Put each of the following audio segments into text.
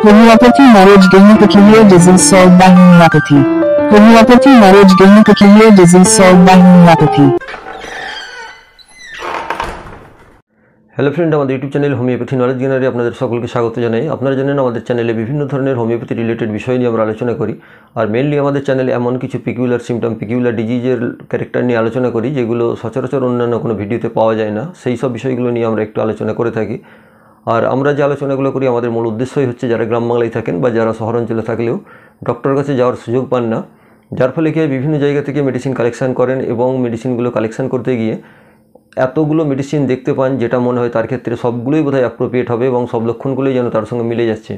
Homeopathy knowledge gain peculiar disease solved by homeopathy. Homeopathy knowledge gain peculiar disease solved by homeopathy. Hello friend, আমাদের YouTube channel homeopathy knowledge গেনারে আপনাদের সকলকে স্বাগত জানাই। আপনারা জানেন আমাদের চ্যানেলে বিভিন্ন ধরনের হোমিওপ্যাথি রিলেটেড বিষয় নিয়ে আমরা আলোচনা করি। আর মেইনলি আমাদের চ্যানেলে এমন কিছু পিকুলার সিমটম, পিকুলার ডিজিজের ক্যারেক্টার নিয়ে আলোচনা করি যেগুলো সচরাচর অন্যান্য কোনো ভিডিওতে পাওয়া যায় না। সেই সব বিষয়গুলো নিয়ে আমরা একটু আলোচনা করে থাকি। আর আমরা যে আলোচনাগুলো করি আমাদের মূল উদ্দেশ্যই হচ্ছে যারা গ্রাম বাংলায় থাকেন বা যারা শহরাঞ্চলে থাকলেও ডক্টরের কাছে যাওয়ার সুযোগ পান না, যার ফলে কি বিভিন্ন জায়গা থেকে মেডিসিন কালেকশান করেন এবং মেডিসিনগুলো কালেকশান করতে গিয়ে এতগুলো মেডিসিন দেখতে পান যেটা মনে হয় তার ক্ষেত্রে সবগুলোই বোধহয় অ্যাপ্রোপ্রিয়েট হবে এবং সব লক্ষণগুলোই যেন তার সঙ্গে মিলে যাচ্ছে,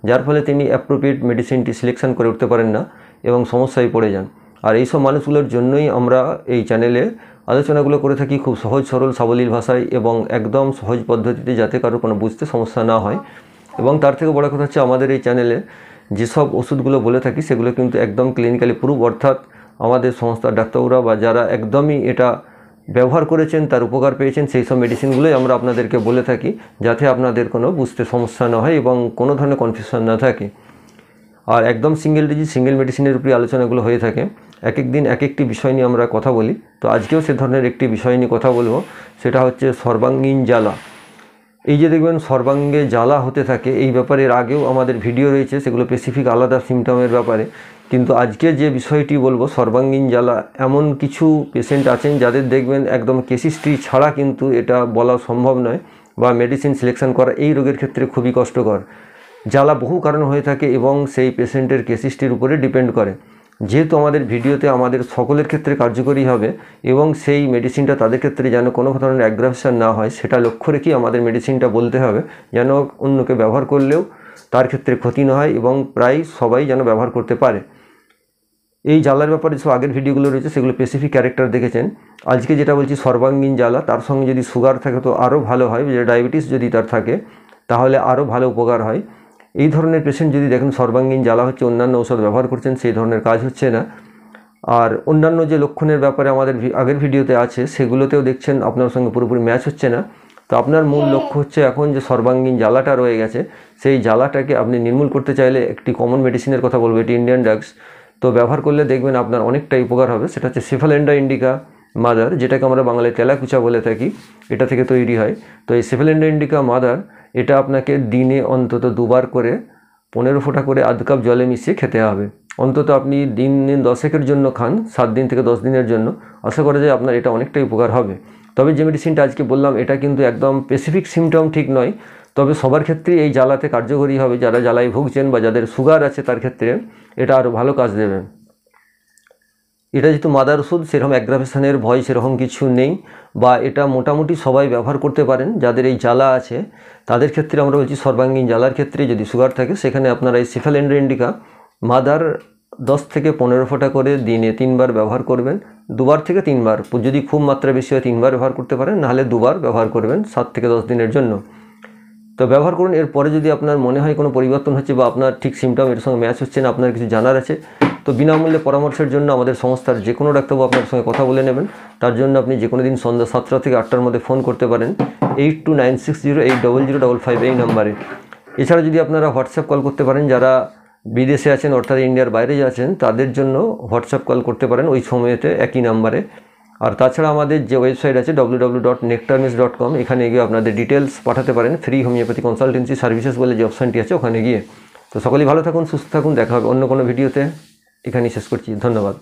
যার ফলে তিনি অ্যাপ্রোপ্রিয়েট মেডিসিনটি সিলেকশন করে উঠতে পারেন না এবং সমস্যায় পড়ে যান। আর এইসব মানুষগুলোর জন্যই আমরা এই চ্যানেলে আলোচনাগুলো করে থাকি খুব সহজ সরল সাবলীল ভাষায় এবং একদম সহজ পদ্ধতিতে, যাতে কারো কোনো বুঝতে সমস্যা না হয়। এবং তার থেকে বড় কথা হচ্ছে আমাদের এই চ্যানেলে যেসব ওষুধগুলো বলে থাকি সেগুলো কিন্তু একদম ক্লিনিক্যালি প্রুভ, অর্থাৎ আমাদের সংস্থার ডাক্তাররা বা যারা একদমই এটা ব্যবহার করেছেন, তার উপকার পেয়েছেন, সেই সব মেডিসিনগুলোই আমরা আপনাদেরকে বলে থাকি, যাতে আপনাদের কোনো বুঝতে সমস্যা না হয় এবং কোনো ধরনের কনফিউশন না থাকে। আর একদম সিঙ্গেল ডিজিজ সিঙ্গেল মেডিসিনের উপরে আলোচনাগুলো হয়ে থাকে। এক এক দিন এক একটি বিষয় নিয়ে আমরা কথা বলি। তো আজকেও সে ধরনের একটি বিষয় নিয়ে কথা বলবো, সেটা হচ্ছে সর্বাঙ্গীন জ্বালা। এই যে দেখবেন সর্বাঙ্গে জ্বালা হতে থাকে, এই ব্যাপারে এর আগেও আমাদের ভিডিও রয়েছে, সেগুলো স্পেসিফিক আলাদা সিমটমের ব্যাপারে। কিন্তু আজকে যে বিষয়টি বলবো সর্বাঙ্গীন জ্বালা, এমন কিছু পেশেন্ট আছেন যাদের দেখবেন একদম কেসিস্ট্রি ছাড়া কিন্তু এটা বলা সম্ভব নয় বা মেডিসিন সিলেকশন করা এই রোগের ক্ষেত্রে খুবই কষ্টকর। জ্বালা বহু কারণ হয়ে থাকে এবং সেই পেশেন্টের কেসিস্ট্রির উপরে ডিপেন্ড করে। যেহেতু আমাদের ভিডিওতে আমাদের সকলের ক্ষেত্রে কার্যকরী হবে এবং সেই মেডিসিনটা তাদের ক্ষেত্রে যেন কোনো ধরনের অ্যাগ্রাভেশন না হয় সেটা লক্ষ্য রেখেই আমাদের মেডিসিনটা বলতে হবে, যেন অন্যকে ব্যবহার করলেও তার ক্ষেত্রে ক্ষতি না হয় এবং প্রায় সবাই যেন ব্যবহার করতে পারে। এই জ্বালার ব্যাপারে সব আগের ভিডিওগুলো রয়েছে, সেগুলো স্পেসিফিক ক্যারেক্টার দেখেছেন। আজকে যেটা বলছি সর্বাঙ্গীন জ্বালা, তার সঙ্গে যদি সুগার থাকে তো আরও ভালো হয়, যে ডায়াবেটিস যদি তার থাকে তাহলে আরও ভালো উপকার হয়। এই ধরনের পেশেন্ট যদি দেখেন সর্বাঙ্গীন জ্বালা হচ্ছে, অন্যান্য ঔষধ ব্যবহার করছেন, সেই ধরনের কাজ হচ্ছে না, আর অন্যান্য যে লক্ষণের ব্যাপারে আমাদের আগের ভিডিওতে আছে সেগুলোতেও দেখছেন আপনার সঙ্গে পুরোপুরি ম্যাচ হচ্ছে না, তো আপনার মূল লক্ষ্য হচ্ছে এখন যে সর্বাঙ্গীন জ্বালাটা রয়ে গেছে সেই জ্বালাটাকে আপনি নির্মূল করতে চাইলে একটি কমন মেডিসিনের কথা বলবো, এটি ইন্ডিয়ান ড্রাগস। তো ব্যবহার করলে দেখবেন আপনার অনেকটাই উপকার হবে। সেটা হচ্ছে সেফালেন্ডা ইন্ডিকা মাদার, যেটাকে আমরা বাংলায় তেলাকুচা বলে থাকি, এটা থেকে তৈরি হয়। তো এই সেফালেন্ডা ইন্ডিকা মাদার, এটা আপনাকে দিনে অন্তত 2বার করে 15 ফোঁটা করে আধ কাপ জলে মিশিয়ে খেতে হবে। অন্তত আপনি দিন 10 জন্য খান, 7 দিন থেকে 10 দিনের জন্য, আশা করা যায় আপনার এটা অনেকটাই উপকার হবে। তবে যে মেডিসিনটা আজকে বললাম এটা কিন্তু একদম স্পেসিফিক সিমটম ঠিক নয়, তবে সবার ক্ষেত্রেই এই জ্বালাতে কার্যকরী হবে। যারা জ্বালায় ভুগছেন বা যাদের সুগার আছে তার ক্ষেত্রে এটা আরও ভালো কাজ দেবে। এটা যেহেতু মাদার ওষুধ, সেরকম অ্যাগ্রাভেশনের ভয় সেরকম কিছু নেই, বা এটা মোটামুটি সবাই ব্যবহার করতে পারেন যাদের এই জ্বালা আছে তাদের ক্ষেত্রে। আমরা বলছি সর্বাঙ্গীন জ্বালার ক্ষেত্রে যদি সুগার থাকে সেখানে আপনারা এই সেফালেন্ডা ইন্ডিকা মাদার 10 থেকে 15 ফোঁটা করে দিনে 3বার ব্যবহার করবেন, 2বার থেকে 3বার, যদি খুব মাত্রা বেশি হয় 3বার ব্যবহার করতে পারেন, নাহলে 2বার ব্যবহার করবেন 7 থেকে 10 দিনের জন্য। তো ব্যবহার করুন। এরপরে যদি আপনার মনে হয় কোনো পরিবর্তন হচ্ছে বা আপনার ঠিক সিমটম এর সঙ্গে ম্যাচ হচ্ছে না, আপনার কিছু জানার আছে, তো বিনামূল্যে পরামর্শের জন্য আমাদের সংস্থার যে কোনো ডাক্তারবাবু আপনার সঙ্গে কথা বলে নেবেন। তার জন্য আপনি যে কোনো দিন সন্ধ্যা 7টা থেকে 8টার মধ্যে ফোন করতে পারেন 8296080055 এই নাম্বারে। এছাড়া যদি আপনারা হোয়াটসঅ্যাপ কল করতে পারেন, যারা বিদেশে আছেন অর্থাৎ ইন্ডিয়ার বাইরে আছেন তাদের জন্য হোয়াটসঅ্যাপ কল করতে পারেন ওই সময়তে একই নাম্বারে। আর তাছাড়া আমাদের যে ওয়েবসাইট আছে www.nectarmiss.com, এখানে গিয়ে আপনাদের ডিটেলস পাঠাতে পারেন ফ্রি হোমিওপ্যাথি কনসালটেন্সি সার্ভিসেস বলে যে অপশানটি আছে ওখানে গিয়ে। তো সকলেই ভালো থাকুন, সুস্থ থাকুন, দেখা হবে অন্য কোনো ভিডিওতে। এখানেই শেষ করছি, ধন্যবাদ।